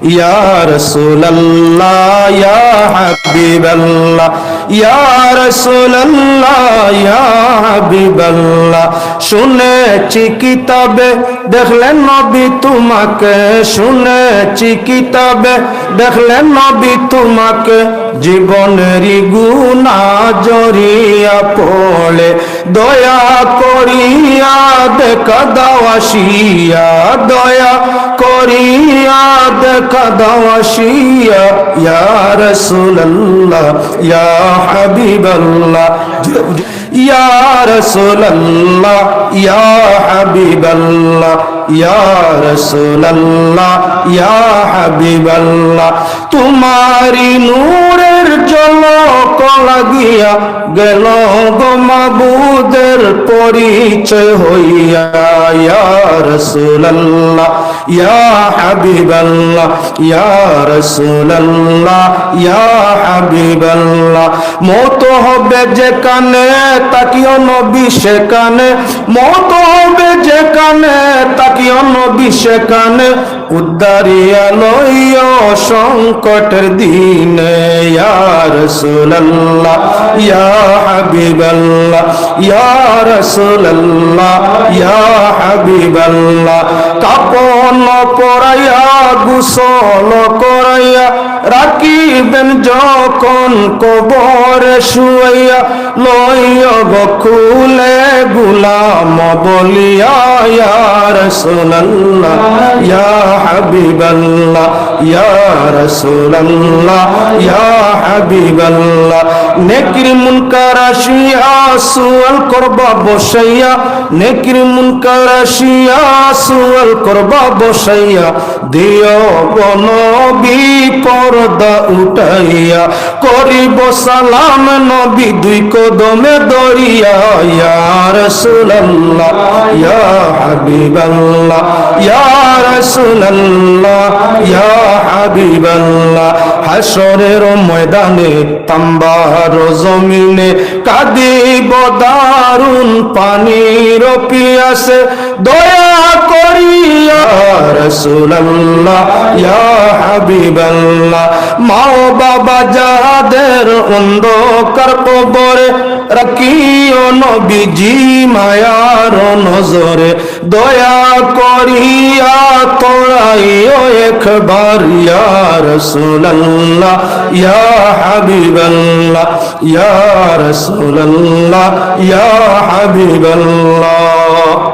ইয়া রাসূলুল্লাহ ইয়া হাবিবাল্লাহ ইয়া রাসূলুল্লাহ ইয়া হাবিবাল্লাহ শুনেছি কিতাবে দেখলেন নবী তোমাকে শুনেছি কিতাবে দেখলেন নবী তোমাকে জীবনেরই গুনাহ জড়িয়া পড়ে দয়া করিয়া দেখা দাও আসিয়া দয়া করিয়া দেখা দাও আসিয়া ইয়া রাসূলুল্লাহ ইয়া হাবিবাল্লাহ ইয়া রাসূলুল্লাহ ইয়া হাবিবাল্লাহ ইয়া রাসূলুল্লাহ ইয়া হাবিবাল্লাহ তোমারি নূরের ঝলক লাগিয়া গেল গো মাবুদের পরিচয় হইয়া ইয়া রাসূলুল্লাহ ইয়া হাবিবাল্লাহ ইয়া রাসূলুল্লাহ ইয়া হাবিবাল্লাহ মওত হবে যেখানে তাকিও নবী সেখানে মওত হবে যেখানে তাকিও নবী সেখানে উদ্ধারিয়া লইও সংকটের দিনে ইয়া রাসূলুল্লাহ ইয়া হাবিবাল্লাহ ইয়া রাসূলুল্লাহ ইয়া হাবিবাল্লাহ কাপন পরাইয়া গোসল করাইয়া রাখিবেন যখন কবরে শুয়াইয়া লইয়া বকুলে গুলাম বলিয়া ইয়া রাসূলুল্লাহ ইয়া হাবিবাল্লাহ ইয়া রাসূলুল্লাহ ইয়া হাবিবাল্লাহ নেকির মুনকার আসিয়া সুয়াল করবা বসাইয়া নেকির মুনকার আসিয়া সুয়াল করবা বসাইয়া দিও নবী পর্দা উঠাইয়া করিব সালাম নবী দুই কদমে দরিয়া ইয়া রাসূলুল্লাহ ইয়া হাবিবাল্লাহ ইয়া রাসূলুল্লাহ ইয়া হাবিবাল্লাহ হাসরের ময়দানে তাম্বার জমিনে কাঁদিব দারুন পানির পিয়াসে দয়া করিয়া রাসূলুল্লাহ ইয়া হাবিবাল্লাহ মা বাবা যাদের অন্ধকার কবরে রাখিও নবীজি মায়ার নজরে দয়া করিয়া তোরাইও একবার ইয়া রাসূলুল্লাহ ইয়া হাবিবাল্লাহ ইয়া রাসূলুল্লাহ ইয়া হাবিবাল্লাহ